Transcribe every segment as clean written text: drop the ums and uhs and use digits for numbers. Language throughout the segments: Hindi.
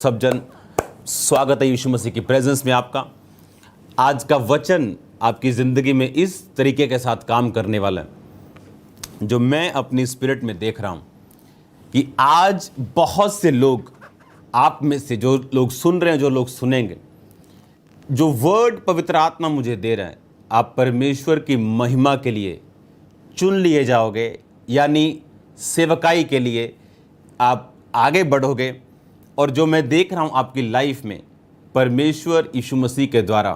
सब जन, स्वागत है यीशु मसीह की प्रेजेंस में आपका। आज का वचन आपकी ज़िंदगी में इस तरीके के साथ काम करने वाला है जो मैं अपनी स्पिरिट में देख रहा हूँ कि आज बहुत से लोग, आप में से जो लोग सुन रहे हैं, जो लोग सुनेंगे, जो वर्ड पवित्र आत्मा मुझे दे रहा है, आप परमेश्वर की महिमा के लिए चुन लिए जाओगे, यानी सेवकाई के लिए आप आगे बढ़ोगे। और जो मैं देख रहा हूँ आपकी लाइफ में, परमेश्वर यीशु मसीह के द्वारा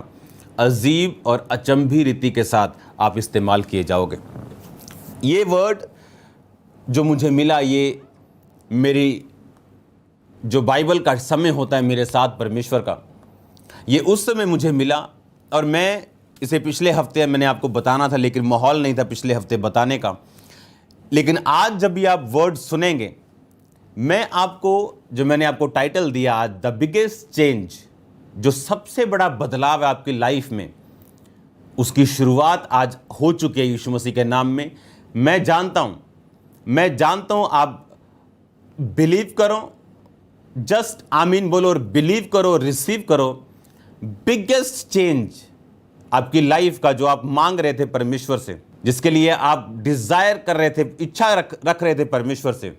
अजीब और अचंभी रीति के साथ आप इस्तेमाल किए जाओगे। ये वर्ड जो मुझे मिला, ये मेरी जो बाइबल का समय होता है मेरे साथ परमेश्वर का, ये उस समय मुझे मिला। और मैं इसे पिछले हफ्ते मैंने आपको बताना था, लेकिन माहौल नहीं था पिछले हफ्ते बताने का। लेकिन आज जब भी आप वर्ड सुनेंगे, मैं आपको, जो मैंने आपको टाइटल दिया आज, द बिगेस्ट चेंज, जो सबसे बड़ा बदलाव है आपकी लाइफ में, उसकी शुरुआत आज हो चुकी है यीशु मसीह के नाम में। मैं जानता हूं आप बिलीव करो, जस्ट आमीन बोलो और बिलीव करो, रिसीव करो। बिगेस्ट चेंज आपकी लाइफ का जो आप मांग रहे थे परमेश्वर से, जिसके लिए आप डिजायर कर रहे थे, इच्छा रख रहे थे परमेश्वर से,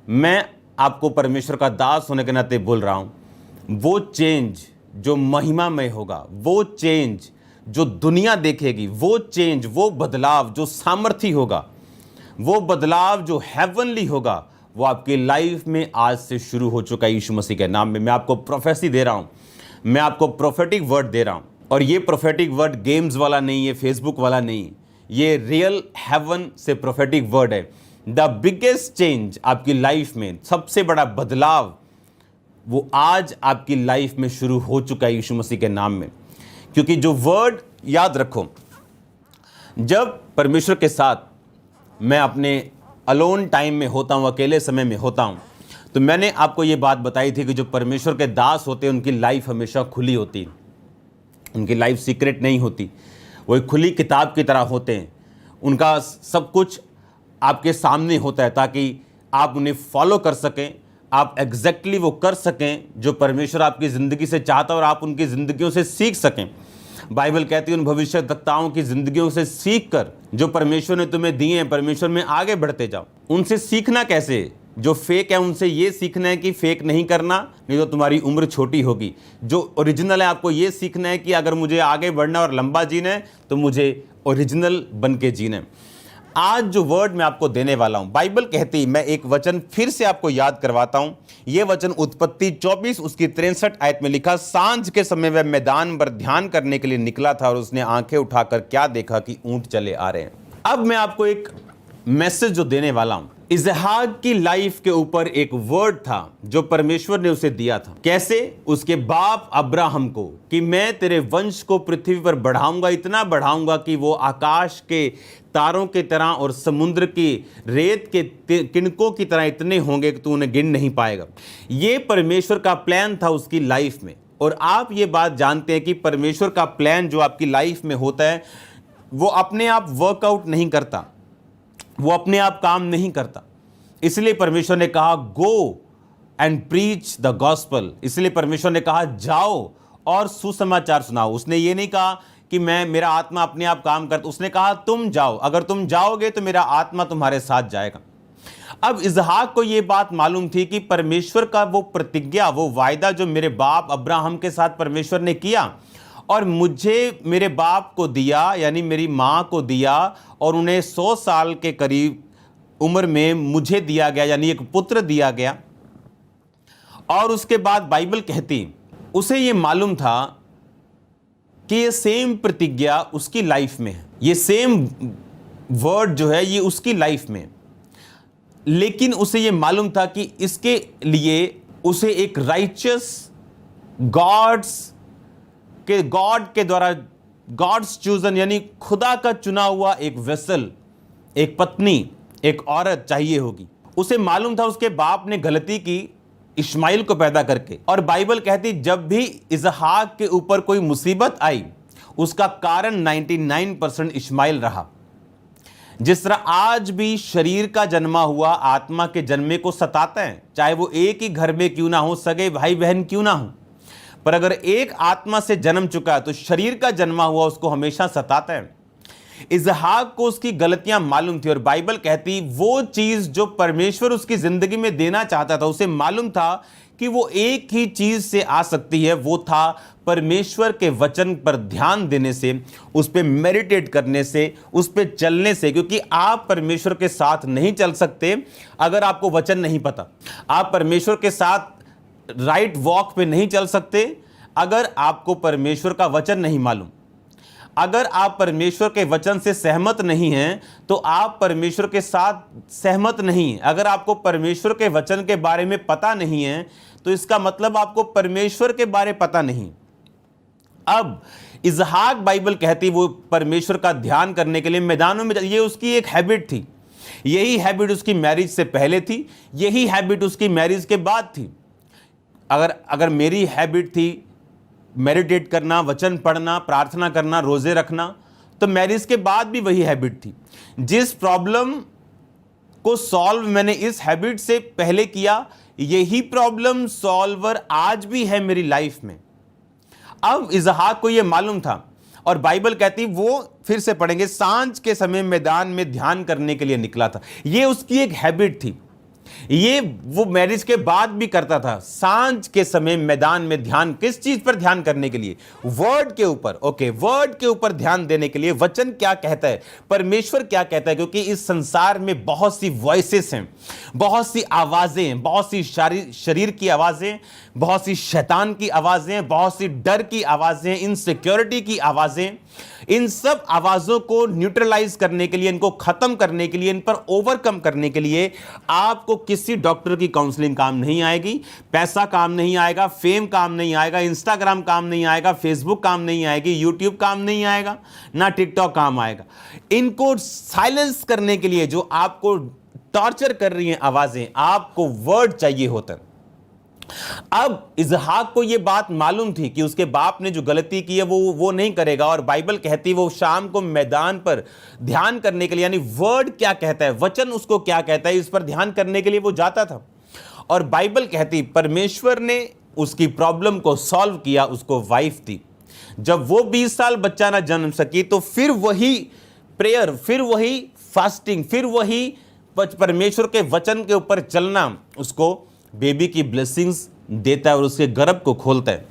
मैं आपको परमेश्वर का दास होने के नाते बोल रहा हूं। वो चेंज जो महिमामय होगा, वो चेंज जो दुनिया देखेगी, वो चेंज, वो बदलाव जो सामर्थी होगा, वो बदलाव जो हेवनली होगा, वो आपकी लाइफ में आज से शुरू हो चुका है यीशु मसीह के नाम में। मैं आपको प्रोफेसी दे रहा हूं, मैं आपको प्रोफेटिक वर्ड दे रहा हूं। और ये प्रोफेटिक वर्ड गेम्स वाला नहीं है, फेसबुक वाला नहीं है, ये रियल हेवन से प्रोफेटिक वर्ड है। द बिगेस्ट चेंज आपकी लाइफ में, सबसे बड़ा बदलाव, वो आज आपकी लाइफ में शुरू हो चुका है यीशु मसीह के नाम में। क्योंकि जो वर्ड, याद रखो, जब परमेश्वर के साथ मैं अपने अलोन टाइम में होता हूँ, अकेले समय में होता हूँ, तो मैंने आपको ये बात बताई थी कि जो परमेश्वर के दास होते हैं उनकी लाइफ हमेशा खुली होती है, उनकी लाइफ सीक्रेट नहीं होती, वो एक खुली किताब की तरह होते हैं। उनका सब कुछ आपके सामने होता है ताकि आप उन्हें फॉलो कर सकें, आप एग्जैक्टली वो कर सकें जो परमेश्वर आपकी ज़िंदगी से चाहता है, और आप उनकी ज़िंदगियों से सीख सकें। बाइबल कहती है उन भविष्यवक्ताओं की ज़िंदगियों से सीख कर, जो परमेश्वर ने तुम्हें दिए हैं, परमेश्वर में आगे बढ़ते जाओ। उनसे सीखना कैसे? जो फेक है उनसे ये सीखना है कि फेक नहीं करना, नहीं तो तुम्हारी उम्र छोटी होगी। जो ओरिजिनल है आपको ये सीखना है कि अगर मुझे आगे बढ़ना और लंबा जीना है तो मुझे ओरिजिनल बन के जीना है। आज जो वर्ड मैं आपको देने वाला हूं, बाइबल कहती, मैं एक वचन फिर से आपको याद करवाता हूं। यह वचन उत्पत्ति 24 उसकी 63 आयत में लिखा, सांझ के समय वह मैदान पर ध्यान करने के लिए निकला था और उसने आंखें उठाकर क्या देखा कि ऊंट चले आ रहे हैं। अब मैं आपको एक मैसेज जो देने वाला हूं, इसहाक की लाइफ के ऊपर एक वर्ड था जो परमेश्वर ने उसे दिया था। कैसे? उसके बाप अब्राहम को, कि मैं तेरे वंश को पृथ्वी पर बढ़ाऊंगा, इतना बढ़ाऊंगा कि वो आकाश के तारों की तरह और समुद्र की रेत के किनकों की तरह इतने होंगे कि तू उन्हें गिन नहीं पाएगा। ये परमेश्वर का प्लान था उसकी लाइफ में। और आप ये बात जानते हैं कि परमेश्वर का प्लान जो आपकी लाइफ में होता है, वो अपने आप वर्कआउट नहीं करता, वो अपने आप काम नहीं करता। इसलिए परमेश्वर ने कहा go and preach the gospel. इसलिए परमेश्वर ने कहा जाओ और सुसमाचार सुनाओ। उसने ये नहीं कहा कि मेरा आत्मा अपने आप काम करता, उसने कहा तुम जाओ, अगर तुम जाओगे तो मेरा आत्मा तुम्हारे साथ जाएगा। अब इसहाक को यह बात मालूम थी कि परमेश्वर का वो प्रतिज्ञा, वो वायदा जो मेरे बाप अब्राहम के साथ परमेश्वर ने किया और मुझे मेरे बाप को दिया, यानी मेरी माँ को दिया, और उन्हें 100 साल के करीब उम्र में मुझे दिया गया, यानी एक पुत्र दिया गया। और उसके बाद बाइबल कहती, उसे ये मालूम था कि ये सेम प्रतिज्ञा उसकी लाइफ में है, ये सेम वर्ड जो है ये उसकी लाइफ में। लेकिन उसे ये मालूम था कि इसके लिए उसे एक राइचियस गॉड के द्वारा, गॉड्स चूजन, यानी खुदा का चुना हुआ एक वेसल, एक पत्नी, एक औरत चाहिए होगी। उसे मालूम था उसके बाप ने गलती की इस्माइल को पैदा करके। और बाइबल कहती जब भी इसहाक के ऊपर कोई मुसीबत आई, उसका कारण 99% इस्माइल रहा। जिस तरह आज भी शरीर का जन्मा हुआ आत्मा के जन्मे को सताता है, चाहे वो एक ही घर में क्यों ना हो, सगे भाई बहन क्यों ना हो, पर अगर एक आत्मा से जन्म चुका है तो शरीर का जन्मा हुआ उसको हमेशा सताता है। इसहाक को उसकी गलतियां मालूम थी और बाइबल कहती वो चीज जो परमेश्वर उसकी जिंदगी में देना चाहता था, उसे मालूम था कि वो एक ही चीज से आ सकती है, वो था परमेश्वर के वचन पर ध्यान देने से, उस पर मेडिटेट करने से, उस पर चलने से। क्योंकि आप परमेश्वर के साथ नहीं चल सकते अगर आपको वचन नहीं पता। आप परमेश्वर के साथ राइट वॉक पे नहीं चल सकते अगर आपको परमेश्वर का वचन नहीं मालूम। अगर आप परमेश्वर के वचन से सहमत नहीं हैं तो आप परमेश्वर के साथ सहमत नहीं हैं। अगर आपको परमेश्वर के वचन के बारे में पता नहीं है तो इसका मतलब आपको परमेश्वर के बारे पता नहीं। अब इसहाक, बाइबल कहती वो परमेश्वर का ध्यान करने के लिए मैदानों में, ये उसकी एक हैबिट थी। यही हैबिट उसकी मैरिज से पहले थी, यही हैबिट उसकी मैरिज के बाद थी। अगर मेरी हैबिट थी मेडिटेट करना, वचन पढ़ना, प्रार्थना करना, रोजे रखना, तो मैरिज के बाद भी वही हैबिट थी। जिस प्रॉब्लम को सॉल्व मैंने इस हैबिट से पहले किया, यही प्रॉब्लम सॉल्वर आज भी है मेरी लाइफ में। अब इसहाक को यह मालूम था और बाइबल कहती, वो फिर से पढ़ेंगे, सांझ के समय मैदान में ध्यान करने के लिए निकला था। यह उसकी एक हैबिट थी। ये वो मैरिज के बाद भी करता था। सांझ के समय मैदान में ध्यान, किस चीज पर ध्यान करने के लिए? वर्ड के ऊपर। ओके, वर्ड के ऊपर ध्यान देने के लिए, वचन क्या कहता है, परमेश्वर क्या कहता है। क्योंकि इस संसार में बहुत सी वॉइसेस हैं, बहुत सी आवाजें हैं, बहुत सी शरीर की आवाजें, बहुत सी शैतान की आवाजें, बहुत सी डर की आवाजें, इनसिक्योरिटी की आवाजें। इन सब आवाजों को न्यूट्रलाइज करने के लिए, इनको खत्म करने के लिए, इन पर ओवरकम करने के लिए आपको किसी डॉक्टर की काउंसलिंग काम नहीं आएगी, पैसा काम नहीं आएगा, फेम काम नहीं आएगा, इंस्टाग्राम काम नहीं आएगा, फेसबुक काम नहीं आएगी, यूट्यूब काम नहीं आएगा, ना टिकटॉक काम आएगा। इनको साइलेंस करने के लिए जो आपको टॉर्चर कर रही हैं आवाजें, आपको वर्ड चाहिए होता है। अब इसहाक को यह बात मालूम थी कि उसके बाप ने जो गलती की है वो नहीं करेगा। और बाइबल कहती वो शाम को मैदान पर ध्यान करने के लिए, यानी वर्ड क्या कहता है, वचन उसको क्या कहता है, इस पर ध्यान करने के लिए वो जाता था। और बाइबल कहती परमेश्वर ने उसकी प्रॉब्लम को सॉल्व किया। उसको वाइफ थी। जब वो 20 साल बच्चा ना जन्म सकी तो फिर वही प्रेयर, फिर वही फास्टिंग, फिर वही परमेश्वर के वचन के ऊपर चलना उसको बेबी की ब्लेसिंग्स देता है और उसके गर्भ को खोलता है।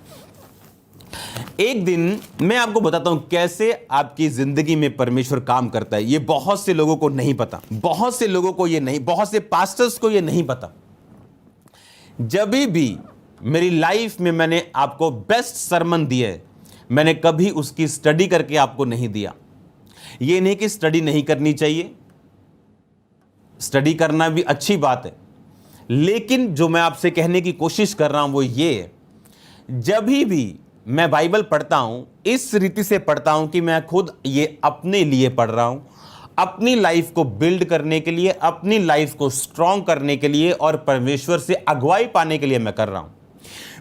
एक दिन मैं आपको बताता हूं कैसे आपकी जिंदगी में परमेश्वर काम करता है। ये बहुत से लोगों को नहीं पता, बहुत से लोगों को ये नहीं, बहुत से पास्टर्स को ये नहीं पता। जब भी मेरी लाइफ में मैंने आपको बेस्ट सरमन दिया है, मैंने कभी उसकी स्टडी करके आपको नहीं दिया। ये नहीं कि स्टडी नहीं करनी चाहिए, स्टडी करना भी अच्छी बात है, लेकिन जो मैं आपसे कहने की कोशिश कर रहा हूं वो ये है, जब भी मैं बाइबल पढ़ता हूं इस रीति से पढ़ता हूं कि मैं खुद ये अपने लिए पढ़ रहा हूं, अपनी लाइफ को बिल्ड करने के लिए, अपनी लाइफ को स्ट्रांग करने के लिए और परमेश्वर से अगुवाई पाने के लिए मैं कर रहा हूं।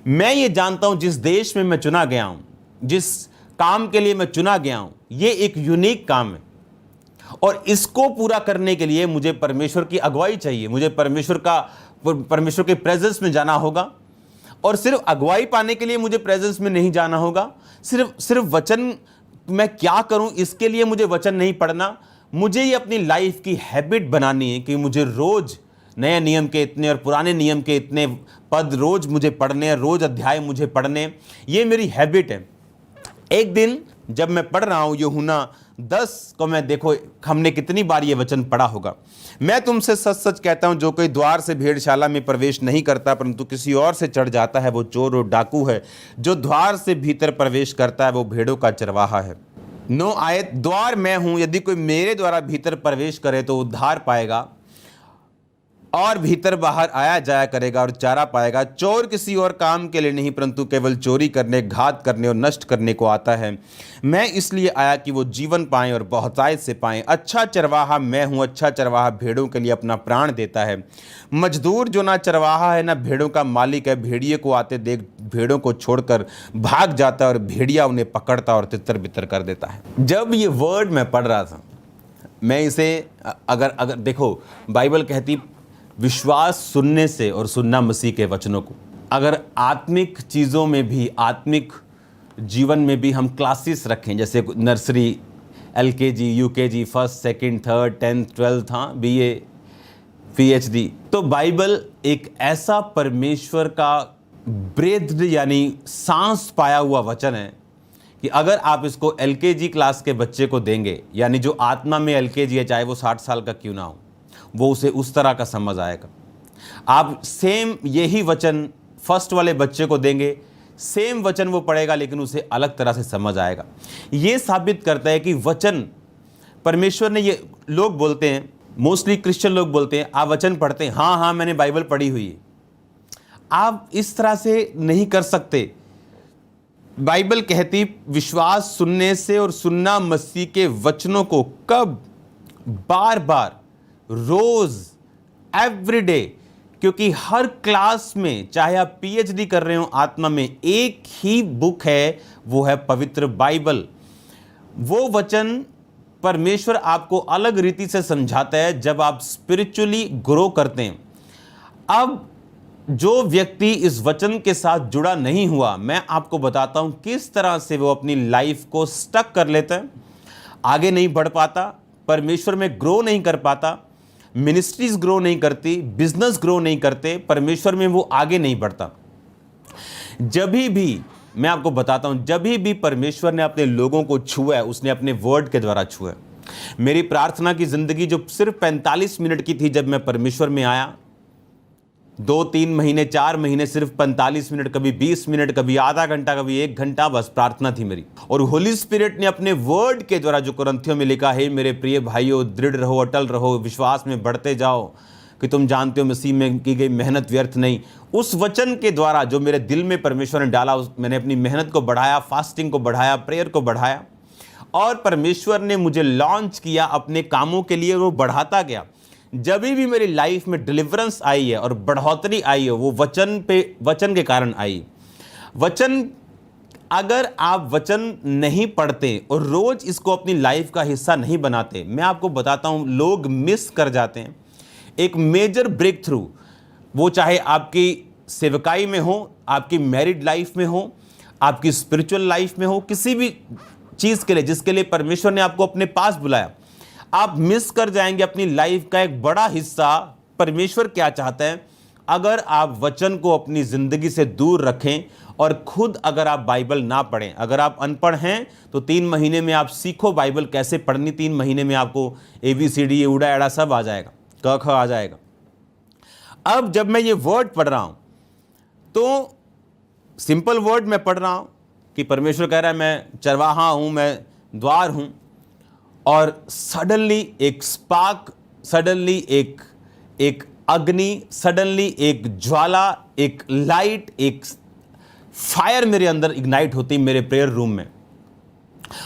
मैं ये जानता हूं जिस देश में मैं चुना गया हूं, जिस काम के लिए मैं चुना गया हूं, ये एक यूनिक काम है और इसको पूरा करने के लिए मुझे परमेश्वर की अगुवाई चाहिए। मुझे परमेश्वर के प्रेजेंस में जाना होगा और सिर्फ अगुवाई पाने के लिए मुझे प्रेजेंस में नहीं जाना होगा। सिर्फ वचन मैं क्या करूं इसके लिए मुझे वचन नहीं पढ़ना। मुझे ये अपनी लाइफ की हैबिट बनानी है कि मुझे रोज नए नियम के इतने और पुराने नियम के इतने पद रोज मुझे पढ़ने हैं, रोज अध्याय मुझे पढ़ने, ये मेरी हैबिट है। एक दिन जब मैं पढ़ रहा हूं यूहन्ना 10 को, मैं देखो हमने कितनी बार ये वचन पढ़ा होगा। मैं तुमसे सच सच कहता हूं, जो कोई द्वार से भेड़शाला में प्रवेश नहीं करता परंतु किसी और से चढ़ जाता है, वो चोर और डाकू है। जो द्वार से भीतर प्रवेश करता है वो भेड़ों का चरवाहा है। 9 आयत, द्वार मैं हूं, यदि कोई मेरे द्वारा भीतर प्रवेश करे तो उद्धार पाएगा और भीतर बाहर आया जाया करेगा और चारा पाएगा। चोर किसी और काम के लिए नहीं परंतु केवल चोरी करने, घात करने और नष्ट करने को आता है। मैं इसलिए आया कि वो जीवन पाएं और बहुतायत से पाएं। अच्छा चरवाहा मैं हूं, अच्छा चरवाहा भेड़ों के लिए अपना प्राण देता है। मजदूर जो ना चरवाहा है ना भेड़ों का मालिक है, भेड़िए को आते देख भेड़ों को छोड़कर भाग जाता है और भेड़िया उन्हें पकड़ता और तितर बितर कर देता है। जब ये वर्ड मैं पढ़ रहा था मैं इसे अगर अगर देखो, बाइबल कहती विश्वास सुनने से और सुनना मसीह के वचनों को। अगर आत्मिक चीज़ों में भी, आत्मिक जीवन में भी हम क्लासेस रखें, जैसे nursery, LKG, UKG, first, second, third, 10th, 12th, हाँ, बीए, पीएचडी, तो बाइबल एक ऐसा परमेश्वर का ब्रेथ यानी सांस पाया हुआ वचन है कि अगर आप इसको एलकेजी क्लास के बच्चे को देंगे, यानी जो आत्मा में एलकेजी है, चाहे वो 60 साल का क्यों ना हो, वो उसे उस तरह का समझ आएगा। आप सेम यही वचन फर्स्ट वाले बच्चे को देंगे, सेम वचन वो पढ़ेगा, लेकिन उसे अलग तरह से समझ आएगा। ये साबित करता है कि वचन परमेश्वर ने, ये लोग बोलते हैं, मोस्टली क्रिश्चियन लोग बोलते हैं, आप वचन पढ़ते हैं, हाँ हाँ मैंने बाइबल पढ़ी हुई है। आप इस तरह से नहीं कर सकते। बाइबल कहती विश्वास सुनने से और सुनना मसीह के वचनों को, कब? बार बार, रोज, एवरीडे। क्योंकि हर क्लास में, चाहे आप पीएचडी कर रहे हो आत्मा में, एक ही बुक है, वो है पवित्र बाइबल। वो वचन परमेश्वर आपको अलग रीति से समझाता है जब आप स्पिरिचुअली ग्रो करते हैं। अब जो व्यक्ति इस वचन के साथ जुड़ा नहीं हुआ, मैं आपको बताता हूं किस तरह से वो अपनी लाइफ को स्टक कर लेता है, आगे नहीं बढ़ पाता, परमेश्वर में ग्रो नहीं कर पाता, मिनिस्ट्रीज ग्रो नहीं करती, बिजनेस ग्रो नहीं करते, परमेश्वर में वो आगे नहीं बढ़ता। जब भी, मैं आपको बताता हूं, जब भी परमेश्वर ने अपने लोगों को छुआ है, उसने अपने वर्ड के द्वारा छुआ है। मेरी प्रार्थना की जिंदगी जो सिर्फ 45 मिनट की थी, जब मैं परमेश्वर में आया, 2-3 महीने, 4 महीने सिर्फ 45 मिनट, कभी 20 मिनट, कभी आधा घंटा, कभी 1 घंटा, बस प्रार्थना थी मेरी। और होली स्पिरिट ने अपने वर्ड के द्वारा, जो कुरिन्थियों में लिखा है, मेरे प्रिय भाइयों दृढ़ रहो, अटल रहो, विश्वास में बढ़ते जाओ, कि तुम जानते हो मसीह में की गई मेहनत व्यर्थ नहीं। उस वचन के द्वारा जो मेरे दिल में परमेश्वर ने डाला, मैंने अपनी मेहनत को बढ़ाया, फास्टिंग को बढ़ाया, प्रेयर को बढ़ाया, और परमेश्वर ने मुझे लॉन्च किया अपने कामों के लिए, वो बढ़ाता गया। जब भी मेरी लाइफ में डिलीवरेंस आई है और बढ़ोतरी आई है, वो वचन के कारण आई। वचन, अगर आप वचन नहीं पढ़ते और रोज इसको अपनी लाइफ का हिस्सा नहीं बनाते, मैं आपको बताता हूं, लोग मिस कर जाते हैं एक मेजर ब्रेक थ्रू। वो चाहे आपकी सेवकाई में हो, आपकी मैरिड लाइफ में हो, आपकी स्पिरिचुअल लाइफ में हो, किसी भी चीज़ के लिए जिसके लिए परमेश्वर ने आपको अपने पास बुलाया, आप मिस कर जाएंगे अपनी लाइफ का एक बड़ा हिस्सा। परमेश्वर क्या चाहता है? अगर आप वचन को अपनी ज़िंदगी से दूर रखें और खुद अगर आप बाइबल ना पढ़ें, अगर आप अनपढ़ हैं तो 3 महीने में आप सीखो बाइबल कैसे पढ़नी। 3 महीने में आपको ABCD, उड़ा एड़ा सब आ जाएगा, क ख आ जाएगा। अब जब मैं ये वर्ड पढ़ रहा हूं तो सिंपल वर्ड मैं पढ़ रहा हूं कि परमेश्वर कह रहा है मैं चरवाहा हूं, मैं द्वार हूं, और सडनली एक स्पार्क, सडनली एक अग्नि, सडनली एक ज्वाला, एक लाइट, एक फायर मेरे अंदर इग्नाइट होती मेरे प्रेयर रूम में।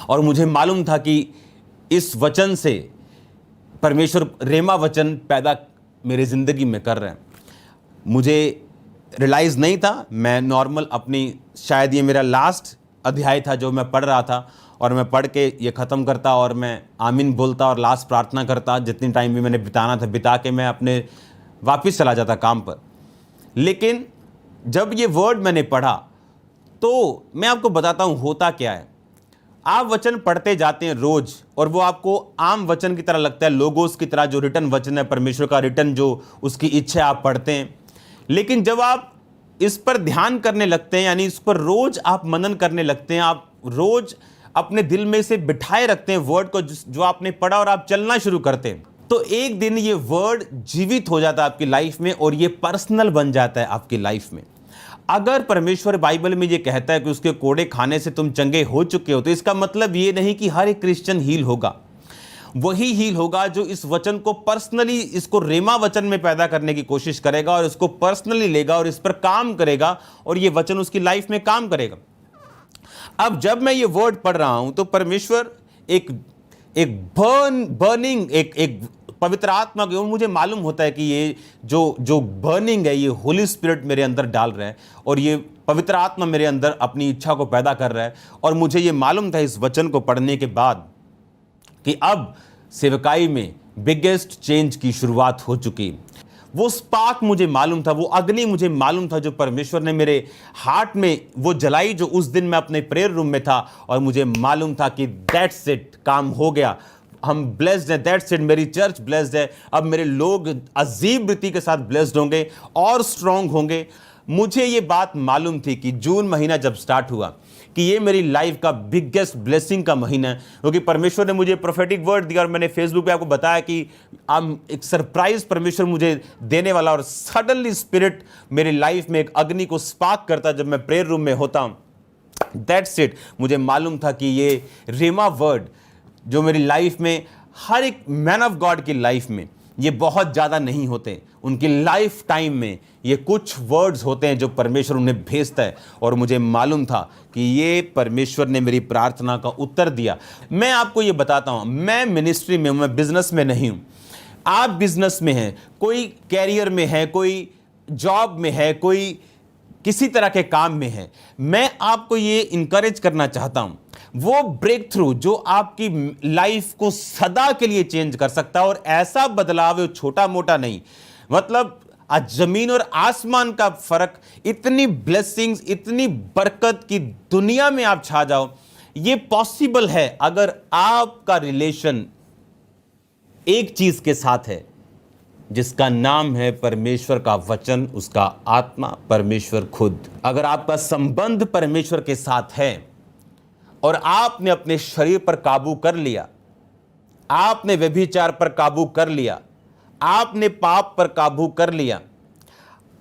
और मुझे मालूम था कि इस वचन से परमेश्वर रेमा वचन पैदा मेरे ज़िंदगी में कर रहे हैं। मुझे रियलाइज़ नहीं था, मैं नॉर्मल अपनी, शायद ये मेरा लास्ट अध्याय था जो मैं पढ़ रहा था, और मैं पढ़ के ये ख़त्म करता और मैं आमीन बोलता और लास्ट प्रार्थना करता, जितनी टाइम भी मैंने बिताना था बिता के मैं अपने वापस चला जाता काम पर। लेकिन जब ये वर्ड मैंने पढ़ा तो मैं आपको बताता हूँ होता क्या है। आप वचन पढ़ते जाते हैं रोज, और वो आपको आम वचन की तरह लगता है, लोगोस की तरह, जो रिटन वचन है परमेश्वर का, रिटन जो उसकी इच्छा आप पढ़ते हैं। लेकिन जब आप इस पर ध्यान करने लगते हैं, यानी इस पर रोज आप मनन करने लगते हैं, आप रोज अपने दिल में से बिठाए रखते हैं वर्ड को जो आपने पढ़ा, और आप चलना शुरू करते हैं, तो एक दिन ये वर्ड जीवित हो जाता है आपकी लाइफ में, और ये पर्सनल बन जाता है आपकी लाइफ में। अगर परमेश्वर बाइबल में ये कहता है कि उसके कोड़े खाने से तुम चंगे हो चुके हो, तो इसका मतलब ये नहीं कि हर एक क्रिश्चियन हील होगा। वही हील होगा जो इस वचन को पर्सनली, इसको रेमा वचन में पैदा करने की कोशिश करेगा, और इसको पर्सनली लेगा और इस पर काम करेगा, और ये वचन उसकी लाइफ में काम करेगा। अब जब मैं ये वर्ड पढ़ रहा हूं तो परमेश्वर एक बर्निंग, एक पवित्र आत्मा की, मुझे मालूम होता है कि ये जो बर्निंग है, ये होली स्पिरिट मेरे अंदर डाल रहा है, और ये पवित्र आत्मा मेरे अंदर अपनी इच्छा को पैदा कर रहा है। और मुझे ये मालूम था इस वचन को पढ़ने के बाद कि अब सेवकाई में बिगेस्ट चेंज की शुरुआत हो चुकी। वो स्पार्क मुझे मालूम था, वो अग्नि मुझे मालूम था जो परमेश्वर ने मेरे हार्ट में वो जलाई, जो उस दिन मैं अपने प्रेयर रूम में था, और मुझे मालूम था कि दैट्स इट, काम हो गया, हम ब्लेस्ड हैं, दैट्स इट, मेरी चर्च ब्लेस्ड है, अब मेरे लोग अजीब रीति के साथ ब्लेस्ड होंगे और स्ट्रांग होंगे। मुझे ये बात मालूम थी कि जून महीना जब स्टार्ट हुआ कि ये मेरी लाइफ का बिगेस्ट ब्लेसिंग का महीना है, क्योंकि परमेश्वर ने मुझे प्रोफेटिक वर्ड दिया, और मैंने फेसबुक पे आपको बताया कि एक सरप्राइज परमेश्वर मुझे देने वाला, और सडनली स्पिरिट मेरी लाइफ में एक अग्नि को स्पार्क करता जब मैं प्रेयर रूम में होता हूँ। दैट्स इट, मुझे मालूम था कि ये रेमा वर्ड जो मेरी लाइफ में, हर एक मैन ऑफ गॉड की लाइफ में ये बहुत ज़्यादा नहीं होते, उनकी लाइफ टाइम में ये कुछ वर्ड्स होते हैं जो परमेश्वर उन्हें भेजता है, और मुझे मालूम था कि ये परमेश्वर ने मेरी प्रार्थना का उत्तर दिया। मैं आपको ये बताता हूँ, मैं मिनिस्ट्री में हूँ, मैं बिजनेस में नहीं हूँ। आप बिजनेस में हैं, कोई कैरियर में है, कोई जॉब में है, कोई किसी तरह के काम में है, मैं आपको ये इंकरेज करना चाहता हूं, वो ब्रेक थ्रू जो आपकी लाइफ को सदा के लिए चेंज कर सकता है, और ऐसा बदलाव है छोटा मोटा नहीं, मतलब आज जमीन और आसमान का फर्क, इतनी ब्लेसिंग्स, इतनी बरकत की दुनिया में आप छा जाओ, ये पॉसिबल है अगर आपका रिलेशन एक चीज के साथ है जिसका नाम है परमेश्वर का वचन, उसका आत्मा, परमेश्वर खुद। अगर आपका संबंध परमेश्वर के साथ है और आपने अपने शरीर पर काबू कर लिया, आपने व्यभिचार पर काबू कर लिया, आपने पाप पर काबू कर लिया,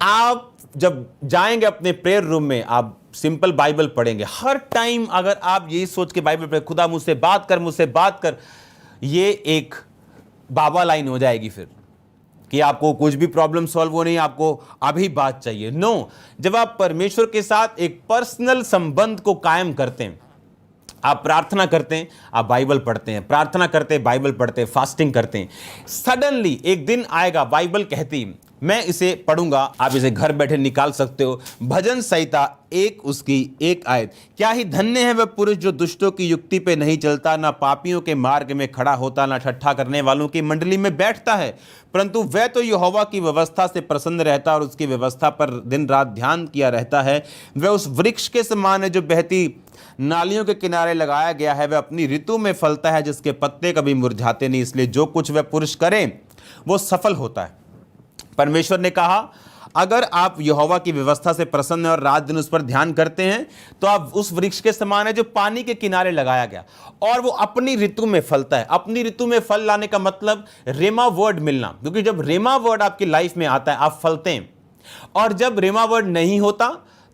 आप जब जाएंगे अपने प्रेयर रूम में, आप सिंपल बाइबल पढ़ेंगे हर टाइम। अगर आप यही सोच के बाइबल पढ़े, खुदा मुझसे बात कर, मुझसे बात कर, ये एक बाबा लाइन हो जाएगी फिर कि आपको कुछ भी प्रॉब्लम सॉल्व हो नहीं, आपको अभी बात चाहिए। नो, जब आप परमेश्वर के साथ एक पर्सनल संबंध को कायम करते हैं, आप प्रार्थना करते हैं, आप बाइबल पढ़ते हैं, प्रार्थना करते हैं, बाइबल पढ़ते हैं, फास्टिंग करते हैं, सडनली एक दिन आएगा, बाइबल कहती, मैं इसे पढ़ूंगा, आप इसे घर बैठे निकाल सकते हो, भजन संहिता 1 उसकी 1 आयत, क्या ही धन्य है वह पुरुष जो दुष्टों की युक्ति पे नहीं चलता, ना पापियों के मार्ग में खड़ा होता, ना ठट्ठा करने वालों की मंडली में बैठता है, परंतु वह तो यहोवा की व्यवस्था से प्रसन्न रहता और उसकी व्यवस्था पर दिन रात ध्यान किया रहता है। वह उस वृक्ष के समान है जो बहती नालियों के किनारे लगाया गया है, वह अपनी ऋतु में फलता है, जिसके पत्ते कभी मुरझाते नहीं, इसलिए जो कुछ वह पुरुष करे वो सफल होता है। परमेश्वर ने कहा, अगर आप यहोवा की व्यवस्था से प्रसन्न और रात दिन उस पर ध्यान करते हैं तो आप उस वृक्ष के समान है जो पानी के किनारे लगाया गया और वो अपनी ऋतु में फलता है। अपनी ऋतु में फल लाने का मतलब रेमा वर्ड मिलना, क्योंकि जब रेमा वर्ड आपकी लाइफ में आता है आप फलते हैं, और जब रेमा वर्ड नहीं होता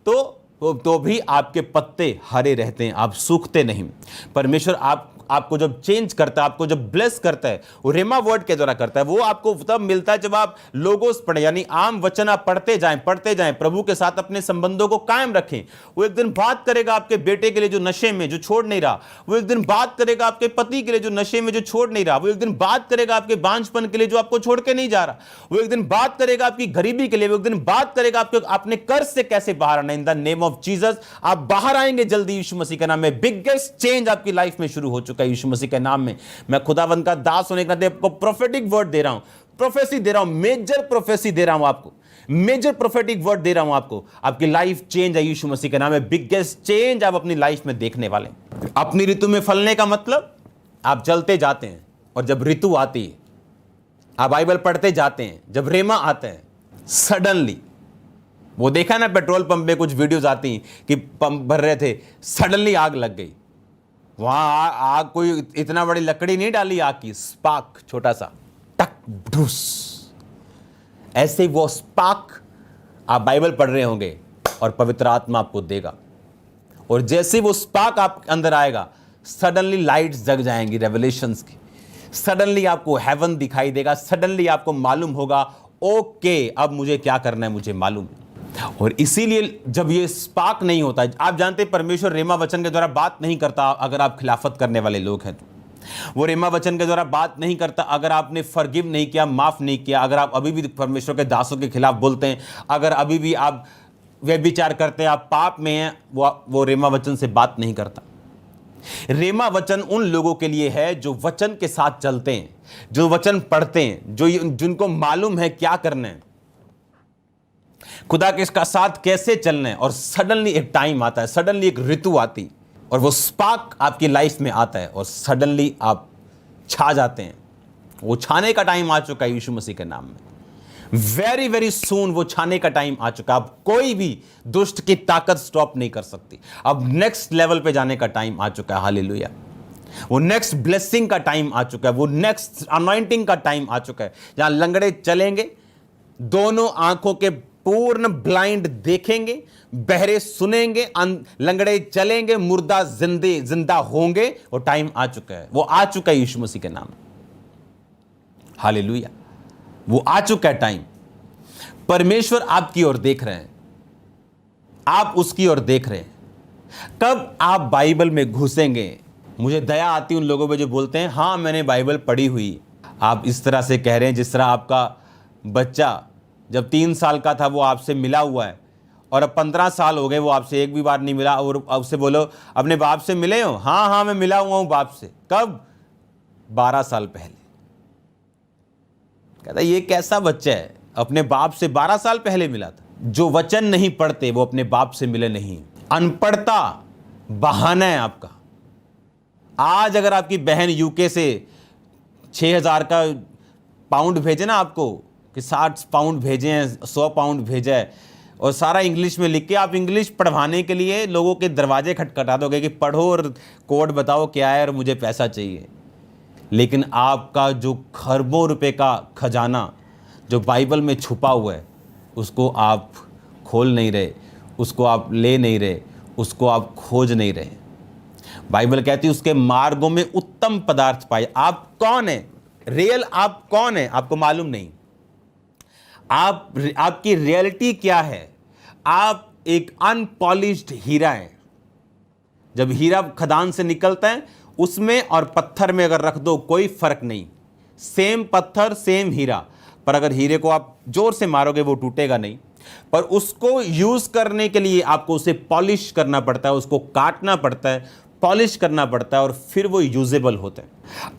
तो भी आपके पत्ते हरे रहते हैं, आप सूखते नहीं। परमेश्वर आपको जब चेंज करता है, आपको जब ब्लेस करता है, वो रेमा वर्ड के द्वारा करता है। वो आपको तब मिलता है जब आप लोगोस पढ़े, यानी आम वचन आप पढ़ते जाएं, प्रभु के साथ अपने संबंधों को कायम रखें। वो एक दिन बात करेगा आपके बेटे के लिए जो नशे में, जो छोड़ नहीं रहा, वो एक दिन बात करेगा आपके पति के लिए जो नशे में, जो छोड़ नहीं रहा, वो एक दिन बात करेगा आपके बांझपन के लिए जो आपको छोड़ के नहीं जा रहा, वो एक दिन बात करेगा आपकी गरीबी के लिए, वो एक दिन बात करेगा आपके अपने कर्ज से कैसे बाहर आना। In the name of Jesus आप बाहर आएंगे जल्दी, यीशु मसीह के नाम में। बिगेस्ट चेंज आपकी लाइफ में शुरू हो चुका है यीशु मसीह के नाम में। मैं खुदावंद का दास होने के नाते आपको प्रोफेटिक वर्ड दे रहा हूं, प्रोफेसी दे रहा हूं, मेजर प्रोफेसी दे रहा हूं आपको, मेजर प्रोफेटिक वर्ड दे रहा हूं आपको। आपकी लाइफ चेंज है यीशु मसीह के नाम में। बिगेस्ट चेंज आप अपनी लाइफ में देखने वाले। अपनी ऋतु में फलने का मतलब आप चलते जाते हैं और जब ऋतु आती है आप बाइबल पढ़ते जाते हैं, जब रेमा आता है सडनली, वो देखा ना पेट्रोल पंप पे कुछ वीडियोस आती हैं कि पंप भर रहे थे, सडनली आग लग गई। वहां आग कोई इतना बड़ी लकड़ी नहीं डाली, आग की स्पार्क, छोटा सा टक ढूस, ऐसे ही वो स्पार्क आप बाइबल पढ़ रहे होंगे और पवित्र आत्मा आपको देगा, और जैसे वो स्पार्क आप अंदर आएगा सडनली लाइट्स जग जाएंगी रेवलेशंस की, सडनली आपको हेवन दिखाई देगा, सडनली आपको मालूम होगा ओके अब मुझे क्या करना है, मुझे मालूम है। और इसीलिए जब ये स्पार्क नहीं होता, आप जानते हैं परमेश्वर रेमा वचन के द्वारा बात नहीं करता अगर आप खिलाफत करने वाले लोग हैं तो। वो रेमा वचन के द्वारा बात नहीं करता अगर आपने फॉरगिव नहीं किया, माफ नहीं किया, अगर आप अभी भी परमेश्वर के दासों के खिलाफ बोलते हैं, अगर अभी भी आप व्यभिचार करते हैं, आप पाप में हैं, वो रेमा वचन से बात नहीं करता। रेमा वचन उन लोगों के लिए है जो वचन के साथ चलते हैं, जो वचन पढ़ते हैं, जिनको मालूम है क्या करना है, खुदा के इसका साथ कैसे चलना है। और सडनली एक टाइम आता है, सडनली एक ऋतु आती और वो स्पार्क आपकी लाइफ में आता है और सडनली आप छा जाते हैं। वो छाने का टाइम आ चुका है यीशु मसीह के नाम में। वेरी वेरी सून वो छाने का टाइम आ चुका है। अब कोई भी दुष्ट की ताकत स्टॉप नहीं कर सकती। अब नेक्स्ट लेवल पे जाने का टाइम आ चुका है। हालेलुया। वो नेक्स्ट ब्लेसिंग का टाइम आ चुका है, वो नेक्स्ट अनॉइंटिंग का टाइम आ चुका है, जहां लंगड़े चलेंगे, दोनों आंखों के पूर्ण ब्लाइंड देखेंगे, बहरे सुनेंगे, लंगड़े चलेंगे, मुर्दा जिंदा होंगे। वो टाइम आ चुका है, वो आ चुका है यीशु मसीह के नाम। हालेलुया। वो आ चुका है टाइम। परमेश्वर आपकी ओर देख रहे हैं, आप उसकी ओर देख रहे हैं। कब आप बाइबल में घुसेंगे? मुझे दया आती उन लोगों पे जो बोलते हैं हाँ मैंने बाइबल पढ़ी हुई। आप इस तरह से कह रहे हैं जिस तरह आपका बच्चा जब 3 साल का था वो आपसे मिला हुआ है और अब 15 साल हो गए वो आपसे एक भी बार नहीं मिला, और उससे बोलो अपने बाप से मिले हो? हाँ हाँ मैं मिला हुआ हूं बाप से। कब? 12 साल पहले। कहता ये कैसा बच्चा है, अपने बाप से 12 साल पहले मिला था। जो वचन नहीं पढ़ते वो अपने बाप से मिले नहीं। अनपढ़ता बहाना है आपका। आज अगर आपकी बहन यूके से 6,000 का पाउंड भेजे ना आपको, कि 60 पाउंड भेजे हैं, 100 पाउंड भेजा है, और सारा इंग्लिश में लिख के आप इंग्लिश पढ़वाने के लिए लोगों के दरवाजे खटखटा दोगे कि पढ़ो और कोड बताओ क्या है और मुझे पैसा चाहिए। लेकिन आपका जो खरबों रुपए का खजाना जो बाइबल में छुपा हुआ है उसको आप खोल नहीं रहे, उसको आप ले नहीं रहे, उसको आप खोज नहीं रहे। बाइबल कहती है उसके मार्गों में उत्तम पदार्थ पाए। आप कौन है? रियल आप कौन है आपको मालूम नहीं। आपकी रियलिटी क्या है? आप एक अनपॉलिश्ड हीरा है। जब हीरा खदान से निकलता है उसमें और पत्थर में अगर रख दो कोई फर्क नहीं, सेम पत्थर सेम हीरा, पर अगर हीरे को आप जोर से मारोगे वो टूटेगा नहीं। पर उसको यूज करने के लिए आपको उसे पॉलिश करना पड़ता है, उसको काटना पड़ता है, पॉलिश करना पड़ता है और फिर वो यूजेबल होता है।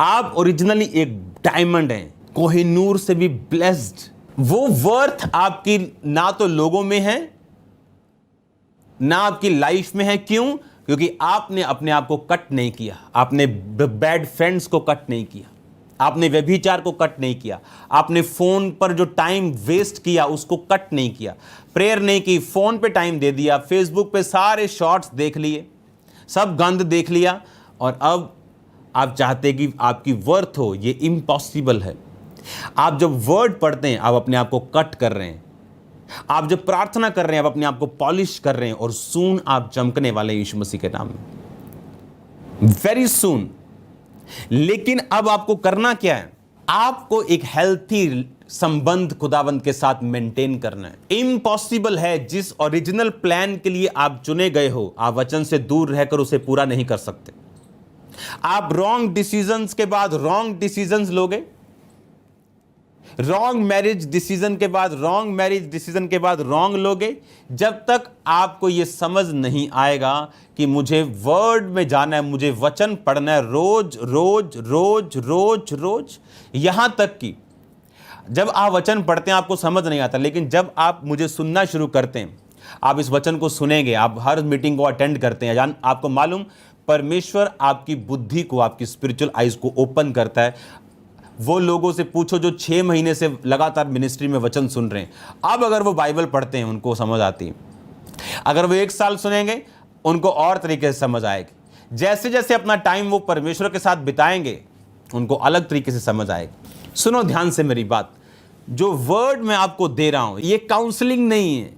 आप ओरिजिनली एक डायमंड हैं, कोहिनूर से भी ब्लेस्ड। वो वर्थ आपकी ना तो लोगों में है ना आपकी लाइफ में है। क्यों? क्योंकि आपने अपने आप को कट नहीं किया, आपने बैड फ्रेंड्स को कट नहीं किया, आपने व्यभिचार को कट नहीं किया, आपने फोन पर जो टाइम वेस्ट किया उसको कट नहीं किया, प्रेयर नहीं की, फोन पे टाइम दे दिया, फेसबुक पे सारे शॉर्ट्स देख लिए, सब गंद देख लिया, और अब आप चाहते कि आपकी वर्थ हो। ये इम्पॉसिबल है। आप जब वर्ड पढ़ते हैं आप अपने आप को कट कर रहे हैं, आप जब प्रार्थना कर रहे हैं आप अपने आप को पॉलिश कर रहे हैं, और सून आप चमकने वाले हैं यीशु मसीह के नाम में, वेरी सून। लेकिन अब आपको करना क्या है? आपको एक हेल्थी संबंध खुदावंद के साथ मेंटेन करना है। इम्पॉसिबल है। जिस ओरिजिनल प्लान के लिए आप चुने गए हो आप वचन से दूर रहकर उसे पूरा नहीं कर सकते। आप रॉन्ग डिसीजंस के बाद रॉन्ग डिसीजंस लोगे, रॉन्ग मैरिज डिसीजन के बाद रॉन्ग मैरिज डिसीजन के बाद रॉन्ग लोगे, जब तक आपको यह समझ नहीं आएगा कि मुझे वर्ड में जाना है, मुझे वचन पढ़ना है रोज रोज रोज रोज रोज। यहां तक कि जब आप वचन पढ़ते हैं आपको समझ नहीं आता, लेकिन जब आप मुझे सुनना शुरू करते हैं, आप इस वचन को सुनेंगे, आप हर मीटिंग को अटेंड करते हैं, आपको मालूम परमेश्वर आपकी बुद्धि को, आपकी स्पिरिचुअल आइज को ओपन करता है। वो लोगों से पूछो जो 6 महीने से लगातार मिनिस्ट्री में वचन सुन रहे हैं, अब अगर वो बाइबल पढ़ते हैं उनको समझ आती है। अगर वो 1 साल सुनेंगे उनको और तरीके से समझ आएगी। जैसे जैसे अपना टाइम वो परमेश्वर के साथ बिताएंगे उनको अलग तरीके से समझ आएगी। सुनो ध्यान से मेरी बात, जो वर्ड मैं आपको दे रहा हूं ये काउंसलिंग नहीं है,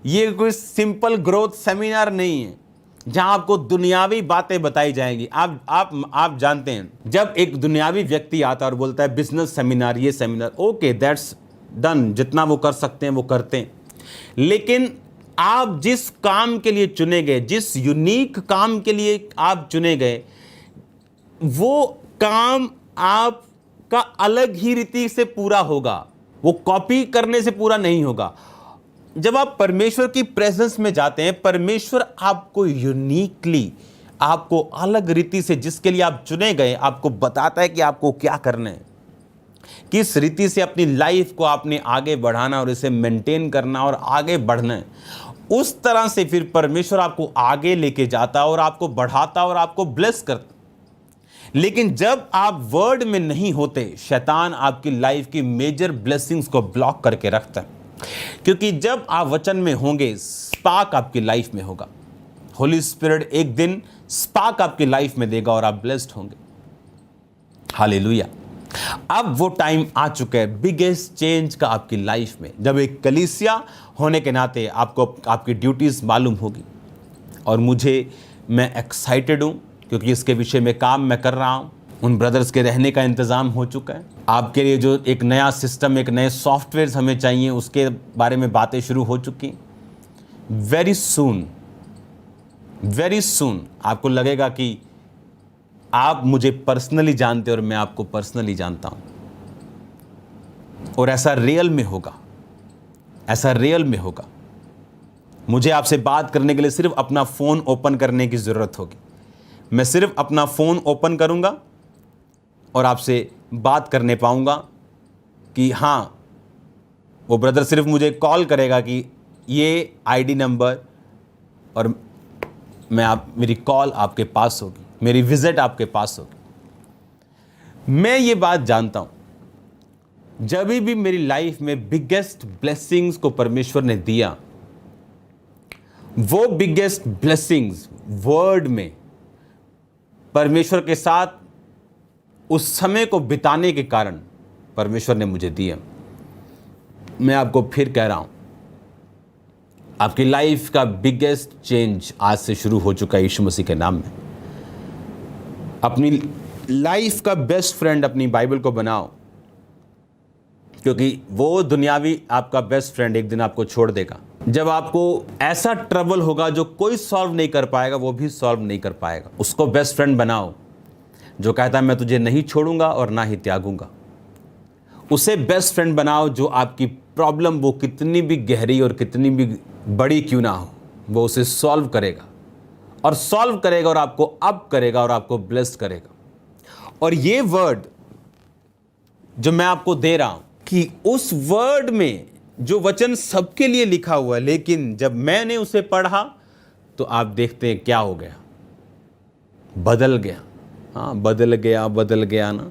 ये कोई सिंपल ग्रोथ सेमिनार नहीं है जहां आपको दुनियावी बातें बताई जाएंगी। आप जानते हैं जब एक दुनियावी व्यक्ति आता है और बोलता है बिजनेस सेमिनार, ये सेमिनार, ओके दैट्स डन, जितना वो कर सकते हैं वो करते हैं। लेकिन आप जिस काम के लिए चुने गए, जिस यूनिक काम के लिए आप चुने गए, वो काम आपका अलग ही रीति से पूरा होगा, वो कॉपी करने से पूरा नहीं होगा। जब आप परमेश्वर की प्रेजेंस में जाते हैं, परमेश्वर आपको यूनिकली आपको अलग रीति से, जिसके लिए आप चुने गए, आपको बताता है कि आपको क्या करना है, किस रीति से अपनी लाइफ को आपने आगे बढ़ाना और इसे मेंटेन करना और आगे बढ़ना है। उस तरह से फिर परमेश्वर आपको आगे लेके जाता और आपको बढ़ाता और आपको ब्लेस करता। लेकिन जब आप वर्ड में नहीं होते, शैतान आपकी लाइफ की मेजर ब्लेसिंग्स को ब्लॉक करके रखता है। क्योंकि जब आप वचन में होंगे, स्पार्क आपकी लाइफ में होगा। होली स्पिरिट एक दिन स्पार्क आपकी लाइफ में देगा और आप ब्लेस्ड होंगे। हालेलुया। अब वो टाइम आ चुका है बिगेस्ट चेंज का आपकी लाइफ में, जब एक कलीसिया होने के नाते आपको आपकी ड्यूटीज मालूम होगी। और मैं एक्साइटेड हूं, क्योंकि इसके विषय में काम मैं कर रहा हूं। उन ब्रदर्स के रहने का इंतज़ाम हो चुका है। आपके लिए जो एक नया सिस्टम, एक नए सॉफ्टवेयर हमें चाहिए, उसके बारे में बातें शुरू हो चुकी। वेरी सून आपको लगेगा कि आप मुझे पर्सनली जानते और मैं आपको पर्सनली जानता हूं। और ऐसा रियल में होगा, ऐसा रियल में होगा। मुझे आपसे बात करने के लिए सिर्फ अपना फ़ोन ओपन करने की ज़रूरत होगी। मैं सिर्फ अपना फ़ोन ओपन करूंगा और आपसे बात करने पाऊंगा कि हाँ, वो ब्रदर सिर्फ मुझे कॉल करेगा कि ये आईडी नंबर, और मेरी कॉल आपके पास होगी, मेरी विजिट आपके पास होगी। मैं ये बात जानता हूं, जब भी मेरी लाइफ में बिगेस्ट ब्लेसिंग्स को परमेश्वर ने दिया, वो बिगेस्ट ब्लेसिंग्स वर्ड में परमेश्वर के साथ उस समय को बिताने के कारण परमेश्वर ने मुझे दिया। मैं आपको फिर कह रहा हूं, आपकी लाइफ का बिगेस्ट चेंज आज से शुरू हो चुका है यीशु मसीह के नाम में। अपनी लाइफ का बेस्ट फ्रेंड अपनी बाइबल को बनाओ, क्योंकि वो दुनियावी आपका बेस्ट फ्रेंड एक दिन आपको छोड़ देगा। जब आपको ऐसा ट्रबल होगा जो कोई सॉल्व नहीं कर पाएगा, वो भी सॉल्व नहीं कर पाएगा, उसको बेस्ट फ्रेंड बनाओ जो कहता है मैं तुझे नहीं छोड़ूंगा और ना ही त्यागूंगा। उसे बेस्ट फ्रेंड बनाओ जो आपकी प्रॉब्लम, वो कितनी भी गहरी और कितनी भी बड़ी क्यों ना हो, वो उसे सॉल्व करेगा और आपको अप करेगा और आपको ब्लेस करेगा। और ये वर्ड जो मैं आपको दे रहा हूं, कि उस वर्ड में जो वचन सबके लिए लिखा हुआ है, लेकिन जब मैंने उसे पढ़ा तो आप देखते हैं क्या हो गया, बदल गया। हाँ, बदल गया ना,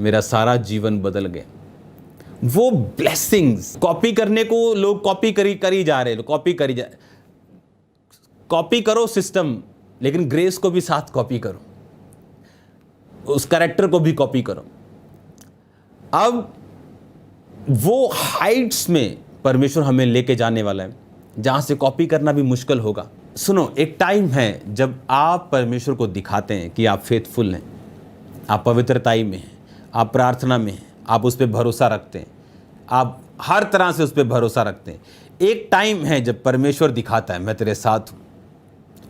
मेरा सारा जीवन बदल गया। वो ब्लेसिंग्स कॉपी करने को लोग कॉपी करी जा रहे, कॉपी करो सिस्टम, लेकिन ग्रेस को भी साथ कॉपी करो, उस कैरेक्टर को भी कॉपी करो। अब वो हाइट्स में परमेश्वर हमें लेके जाने वाला है जहां से कॉपी करना भी मुश्किल होगा। सुनो, एक टाइम है जब आप परमेश्वर को दिखाते हैं कि आप फेथफुल हैं, आप पवित्रताई में हैं, आप प्रार्थना में हैं, आप उस पर भरोसा रखते हैं, आप हर तरह से उस पर भरोसा रखते हैं। एक टाइम है जब परमेश्वर दिखाता है मैं तेरे साथ हूँ,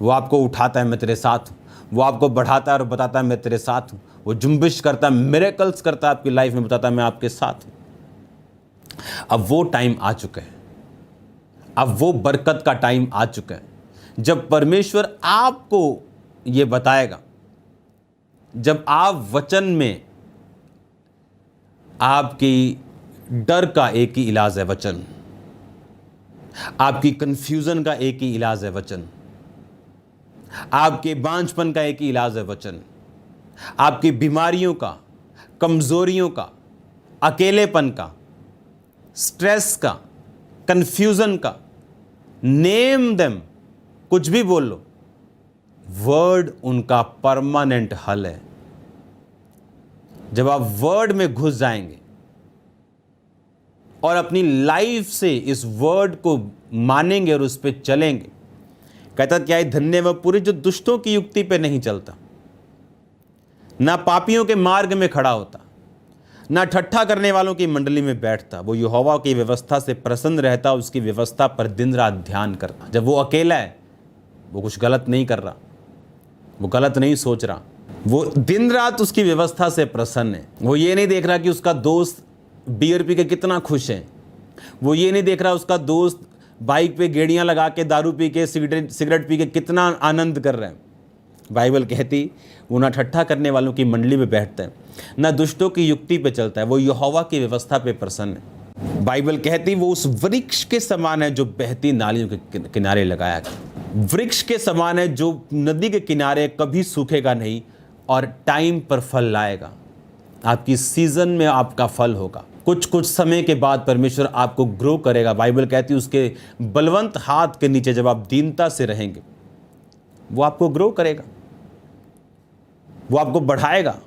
वो आपको उठाता है मैं तेरे साथ हूँ, वो आपको बढ़ाता है और बताता है मैं तेरे साथ हूँ, वो जुम्बिश करता है, मिरेकल्स करता है आपकी लाइफ में, बताता है मैं आपके साथ हूँ। अब वो टाइम आ चुका है, अब वो बरकत का टाइम आ चुका है जब परमेश्वर आपको ये बताएगा। जब आप वचन में, आपकी डर का एक ही इलाज है वचन, आपकी कंफ्यूजन का एक ही इलाज है वचन, आपके बांझपन का एक ही इलाज है वचन, आपकी बीमारियों का, कमजोरियों का, अकेलेपन का, स्ट्रेस का, कंफ्यूजन का, नेम देम, कुछ भी बोल लो, वर्ड उनका परमानेंट हल है। जब आप वर्ड में घुस जाएंगे और अपनी लाइफ से इस वर्ड को मानेंगे और उस पर चलेंगे, कहता क्या है, धन्य वह पुरुष जो दुष्टों की युक्ति पे नहीं चलता, ना पापियों के मार्ग में खड़ा होता, ना ठट्ठा करने वालों की मंडली में बैठता, वो यहोवा की व्यवस्था से प्रसन्न रहता, उसकी व्यवस्था पर दिन रात ध्यान करता। जब वो अकेला है, वो कुछ गलत नहीं कर रहा, वो गलत नहीं सोच रहा, वो दिन रात उसकी व्यवस्था से प्रसन्न है। वो ये नहीं देख रहा कि उसका दोस्त बियर पी के कितना खुश है, वो ये नहीं देख रहा उसका दोस्त बाइक पे गेड़ियां लगा के, दारू पी के, सिगरेट पी के कितना आनंद कर रहा है। बाइबल कहती वो ना ठट्ठा करने वालों की मंडली में बैठता है, ना दुष्टों की युक्ति पे चलता है, वो यहोवा की व्यवस्था पे प्रसन्न है। बाइबल कहती वो उस वृक्ष के समान है जो बहती नालियों के किनारे लगाया गया। वृक्ष के समान है जो नदी के किनारे कभी सूखेगा नहीं और टाइम पर फल लाएगा। आपकी सीजन में आपका फल होगा। कुछ समय के बाद परमेश्वर आपको ग्रो करेगा। बाइबल कहती है उसके बलवंत हाथ के नीचे जब आप दीनता से रहेंगे, वो आपको ग्रो करेगा, वो आपको बढ़ाएगा।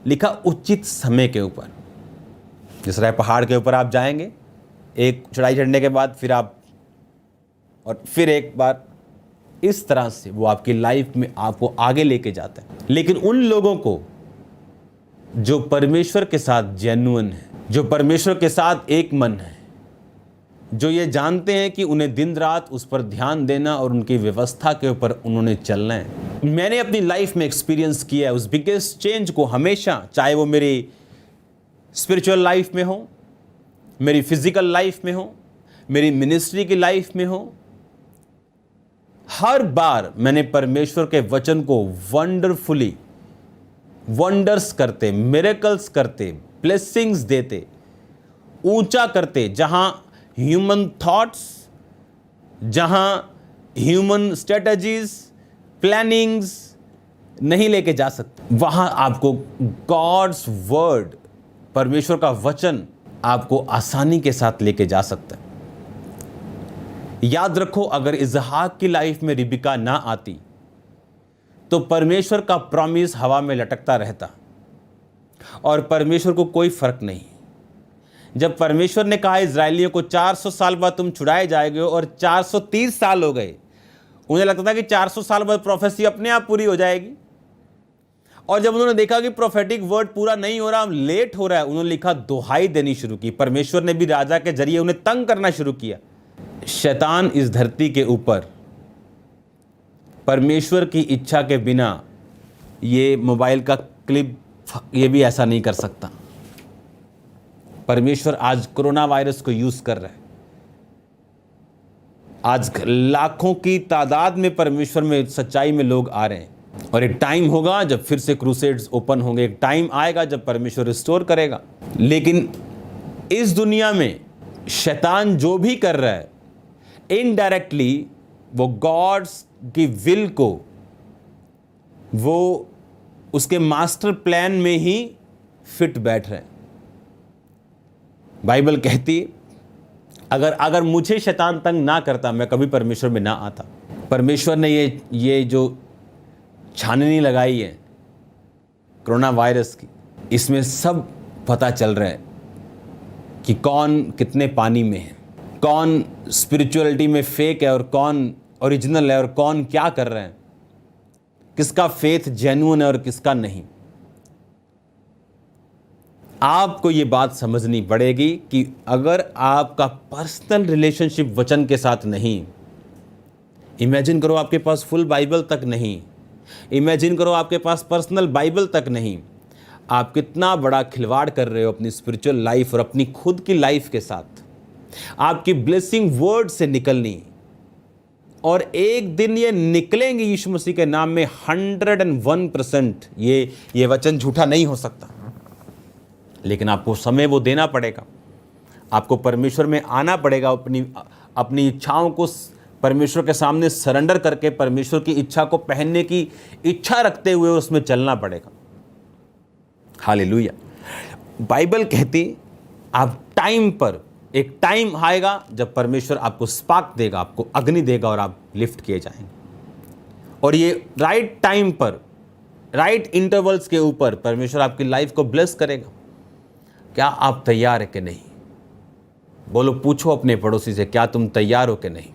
लिखा उचित समय के ऊपर। जिस तरह पहाड़ के ऊपर आप जाएंगे, एक चढ़ाई चढ़ने के बाद फिर एक बार, इस तरह से वो आपकी लाइफ में आपको आगे लेके जाता है। लेकिन उन लोगों को जो परमेश्वर के साथ जेन्युइन है, जो परमेश्वर के साथ एक मन है, जो ये जानते हैं कि उन्हें दिन रात उस पर ध्यान देना और उनकी व्यवस्था के ऊपर उन्होंने चलना है। मैंने अपनी लाइफ में एक्सपीरियंस किया है उस बिगेस्ट चेंज को हमेशा, चाहे वो मेरी स्पिरिचुअल लाइफ में हो, मेरी फिजिकल लाइफ में हो, मेरी मिनिस्ट्री की लाइफ में हो। हर बार मैंने परमेश्वर के वचन को वंडरफुली वंडर्स करते, मिरेकल्स करते, ब्लेसिंग्स देते, ऊंचा करते, जहां ह्यूमन थॉट्स, जहां ह्यूमन स्ट्रेटजीज, प्लानिंग्स नहीं लेके जा सकते, वहां आपको गॉड्स वर्ड, परमेश्वर का वचन आपको आसानी के साथ लेके जा सकता है। याद रखो, अगर इजहाक की लाइफ में रिबिका ना आती तो परमेश्वर का प्रॉमिस हवा में लटकता रहता और परमेश्वर को कोई फर्क नहीं। जब परमेश्वर ने कहा इजरायलियों को 400 साल बाद तुम छुड़ाए जाएंगे और 430 साल हो गए, उन्हें लगता था कि 400 साल बाद प्रोफेसी अपने आप पूरी हो जाएगी। और जब उन्होंने देखा कि प्रोफेटिक वर्ड पूरा नहीं हो रहा, लेट हो रहा है, उन्होंने लिखा दुहाई देनी शुरू की। परमेश्वर ने भी राजा के जरिए उन्हें तंग करना शुरू किया। शैतान इस धरती के ऊपर परमेश्वर की इच्छा के बिना, ये मोबाइल का क्लिप ये भी ऐसा नहीं कर सकता। परमेश्वर आज कोरोना वायरस को यूज कर रहा है। आज लाखों की तादाद में परमेश्वर में सच्चाई में लोग आ रहे हैं और एक टाइम होगा जब फिर से क्रूसेड्स ओपन होंगे। एक टाइम आएगा जब परमेश्वर रिस्टोर करेगा। लेकिन इस दुनिया में शैतान जो भी कर रहा है, इनडायरेक्टली वो गॉड्स की विल को, वो उसके मास्टर प्लान में ही फिट बैठ रहे हैं। बाइबल कहती अगर मुझे शैतान तंग ना करता, मैं कभी परमेश्वर में ना आता। परमेश्वर ने ये जो छाननी लगाई है कोरोना वायरस की, इसमें सब पता चल रहा है कि कौन कितने पानी में है, कौन स्पिरिचुअलिटी में फेक है और कौन ओरिजिनल है, और कौन क्या कर रहा है, किसका फेथ जेन्युइन है और किसका नहीं। आपको ये बात समझनी पड़ेगी कि अगर आपका पर्सनल रिलेशनशिप वचन के साथ नहीं, इमेजिन करो आपके पास फुल बाइबल तक नहीं, इमेजिन करो आपके पास पर्सनल बाइबल तक नहीं, आप कितना बड़ा खिलवाड़ कर रहे हो अपनी स्पिरिचुअल लाइफ और अपनी खुद की लाइफ के साथ। आपकी ब्लेसिंग वर्ड से निकलनी, और एक दिन ये निकलेंगे यीशु मसीह के नाम में 101%। ये वचन झूठा नहीं हो सकता। लेकिन आपको समय वो देना पड़ेगा, आपको परमेश्वर में आना पड़ेगा, अपनी इच्छाओं को परमेश्वर के सामने सरेंडर करके परमेश्वर की इच्छा को पहनने की इच्छा रखते हुए उसमें चलना पड़ेगा। हालेलुया। बाइबल कहती आप टाइम पर, एक टाइम आएगा जब परमेश्वर आपको स्पार्क देगा, आपको अग्नि देगा और आप लिफ्ट किए जाएंगे। और ये राइट टाइम पर, राइट इंटरवल्स के ऊपर परमेश्वर आपकी लाइफ को ब्लेस करेगा। क्या आप तैयार है कि नहीं? बोलो, पूछो अपने पड़ोसी से, क्या तुम तैयार हो कि नहीं?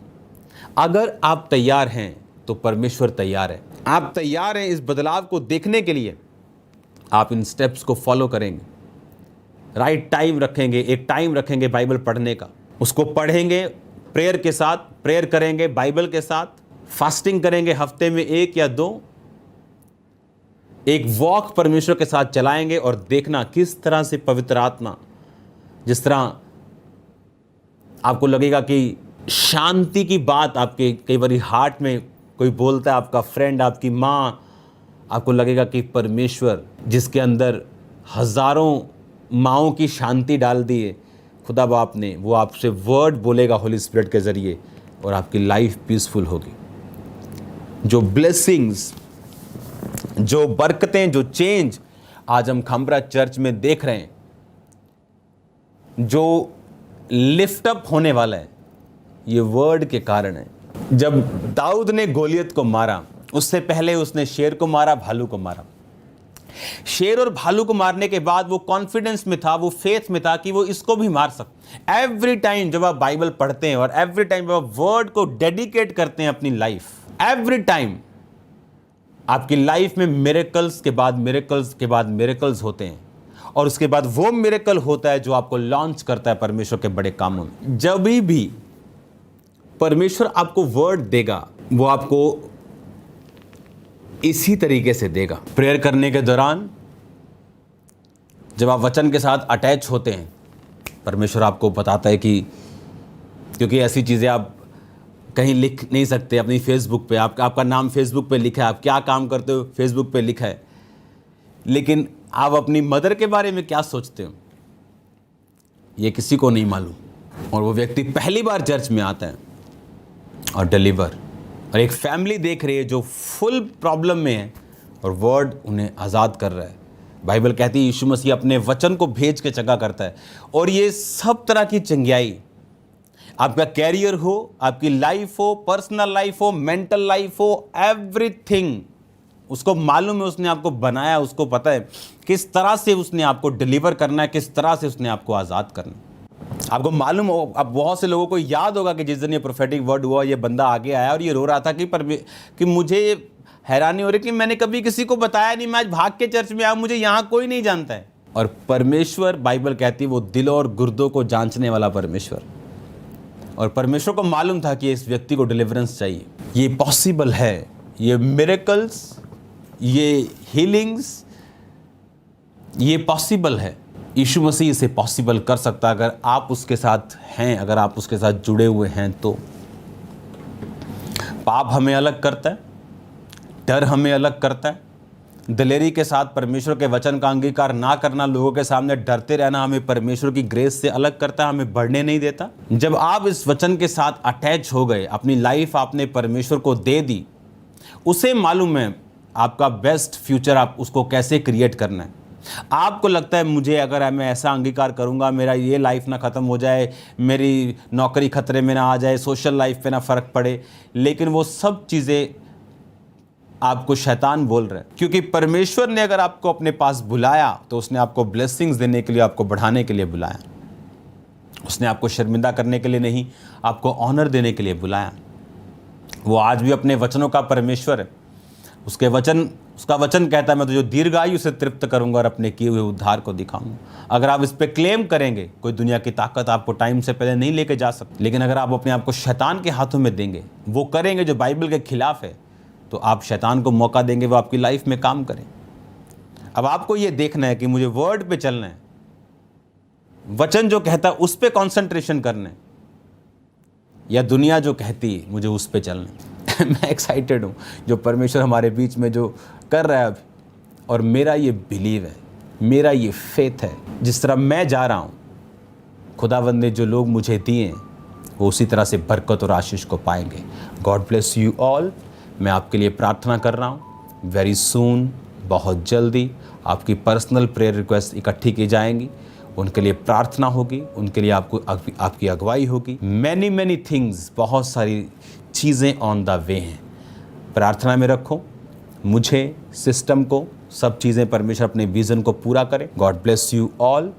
अगर आप तैयार हैं तो परमेश्वर तैयार है। आप तैयार हैं इस बदलाव को देखने के लिए, आप इन स्टेप्स को फॉलो करेंगे, राइट टाइम रखेंगे, एक टाइम रखेंगे बाइबल पढ़ने का, उसको पढ़ेंगे प्रेयर के साथ, प्रेयर करेंगे बाइबल के साथ, फास्टिंग करेंगे हफ्ते में 1 या 2, एक वॉक परमेश्वर के साथ चलाएंगे और देखना किस तरह से पवित्र आत्मा, जिस तरह आपको लगेगा कि शांति की बात आपके कई बार हार्ट में कोई बोलता है, आपका फ्रेंड, आपकी माँ, आपको लगेगा कि परमेश्वर जिसके अंदर हज़ारों माँओं की शांति डाल दी है खुदा बाप ने, वो आपसे वर्ड बोलेगा होली स्पिरिट के ज़रिए और आपकी लाइफ पीसफुल होगी। जो ब्लेसिंग्स, जो बरकतें, जो चेंज आज हम खंबरा चर्च में देख रहे हैं, जो लिफ्ट अप होने वाला है, ये वर्ड के कारण है। जब दाऊद ने गोलियत को मारा, उससे पहले उसने शेर को मारा, भालू को मारा। शेर और भालू को मारने के बाद वो कॉन्फिडेंस में था, वो फेथ में था कि वो इसको भी मार सकता। एवरी टाइम जब आप बाइबल पढ़ते हैं और एवरी टाइम जब आप वर्ड को डेडिकेट करते हैं अपनी लाइफ, एवरी टाइम आपकी लाइफ में मिरेकल्स के बाद मिरेकल्स के बाद मिरेकल्स होते हैं और उसके बाद वो मिरेकल होता है जो आपको लॉन्च करता है परमेश्वर के बड़े कामों में। जब भी परमेश्वर आपको वर्ड देगा, वो आपको इसी तरीके से देगा। प्रेयर करने के दौरान जब आप वचन के साथ अटैच होते हैं, परमेश्वर आपको बताता है कि, क्योंकि ऐसी चीज़ें आप कहीं लिख नहीं सकते अपनी फेसबुक पे, आपका नाम फेसबुक पे लिखा है, आप क्या काम करते हो फेसबुक पे लिखा है, लेकिन आप अपनी मदर के बारे में क्या सोचते हो ये किसी को नहीं मालूम। और वो व्यक्ति पहली बार चर्च में आता है और डिलीवर, और एक फैमिली देख रही है जो फुल प्रॉब्लम में है और वर्ड उन्हें आज़ाद कर रहा है। बाइबल कहती है यीशु मसीह अपने वचन को भेज के चंगा करता है। और ये सब तरह की चंगाई, आपका कैरियर हो, आपकी लाइफ हो, पर्सनल लाइफ हो, मेंटल लाइफ हो, एवरीथिंग उसको मालूम है। उसने आपको बनाया, उसको पता है किस तरह से उसने आपको डिलीवर करना है, किस तरह से उसने आपको आज़ाद करना है। आपको मालूम हो, अब बहुत से लोगों को याद होगा कि जिस दिन ये प्रोफेटिक वर्ड हुआ, ये बंदा आगे आया और ये रो रहा था कि मुझे हैरानी हो रही कि मैंने कभी किसी को बताया नहीं, मैं आज भाग के चर्च में आया, मुझे यहाँ कोई नहीं जानता है। और परमेश्वर, बाइबल कहती है वो दिलों और गुर्दों को जांचने वाला परमेश्वर, और परमेश्वर को मालूम था कि इस व्यक्ति को डिलीवरेंस चाहिए। ये पॉसिबल है, ये मिरेकल्स, ये हीलिंग्स, ये पॉसिबल है। यीशु मसीह इसे पॉसिबल कर सकता है अगर आप उसके साथ हैं, अगर आप उसके साथ जुड़े हुए हैं तो। पाप हमें अलग करता है, डर हमें अलग करता है, दिलेरी के साथ परमेश्वर के वचन का अंगीकार ना करना, लोगों के सामने डरते रहना हमें परमेश्वर की ग्रेस से अलग करता है, हमें बढ़ने नहीं देता। जब आप इस वचन के साथ अटैच हो गए, अपनी लाइफ आपने परमेश्वर को दे दी, उसे मालूम है आपका बेस्ट फ्यूचर आप उसको कैसे क्रिएट करना है। आपको लगता है मुझे अगर मैं ऐसा अंगीकार करूंगा मेरा ये लाइफ ना ख़त्म हो जाए, मेरी नौकरी खतरे में ना आ जाए, सोशल लाइफ पे ना फ़र्क पड़े, लेकिन वो सब चीज़ें आपको शैतान बोल रहा है। क्योंकि परमेश्वर ने अगर आपको अपने पास बुलाया तो उसने आपको ब्लेसिंग्स देने के लिए, आपको बढ़ाने के लिए बुलाया। उसने आपको शर्मिंदा करने के लिए नहीं, आपको ऑनर देने के लिए बुलाया। वो आज भी अपने वचनों का परमेश्वर है। उसका वचन कहता है मैं तुझे दीर्घायु से तृप्त करूंगा और अपने किए हुए उद्धार को दिखाऊंगा। अगर आप इस पे क्लेम करेंगे, कोई दुनिया की ताकत आपको टाइम से पहले नहीं लेके जा सकती। लेकिन अगर आप अपने आप को शैतान के हाथों में देंगे, वो करेंगे जो बाइबल के खिलाफ है, तो आप शैतान को मौका देंगे वो आपकी लाइफ में काम करें। अब आपको ये देखना है कि मुझे वर्ड पे चलना है, वचन जो कहता है उस पर कॉन्सेंट्रेशन करना है, या दुनिया जो कहती है मुझे उस पर चलना है। मैं एक्साइटेड हूँ जो परमेश्वर हमारे बीच में जो कर रहा है अभी, और मेरा ये बिलीव है, मेरा ये फेथ है, जिस तरह मैं जा रहा हूँ खुदावंद ने जो लोग मुझे दिए वो उसी तरह से बरकत और आशीष को पाएंगे। God bless you all. मैं आपके लिए प्रार्थना कर रहा हूँ। वेरी सून, बहुत जल्दी आपकी पर्सनल प्रेयर रिक्वेस्ट इकट्ठी की जाएंगी, उनके लिए प्रार्थना होगी, उनके लिए आपकी अगुवाई होगी। मैनी थिंग्स, बहुत सारी चीज़ें ऑन द वे हैं। प्रार्थना में रखो मुझे, सिस्टम को, सब चीज़ें परमेश्वर अपने विज़न को पूरा करे। God bless you all.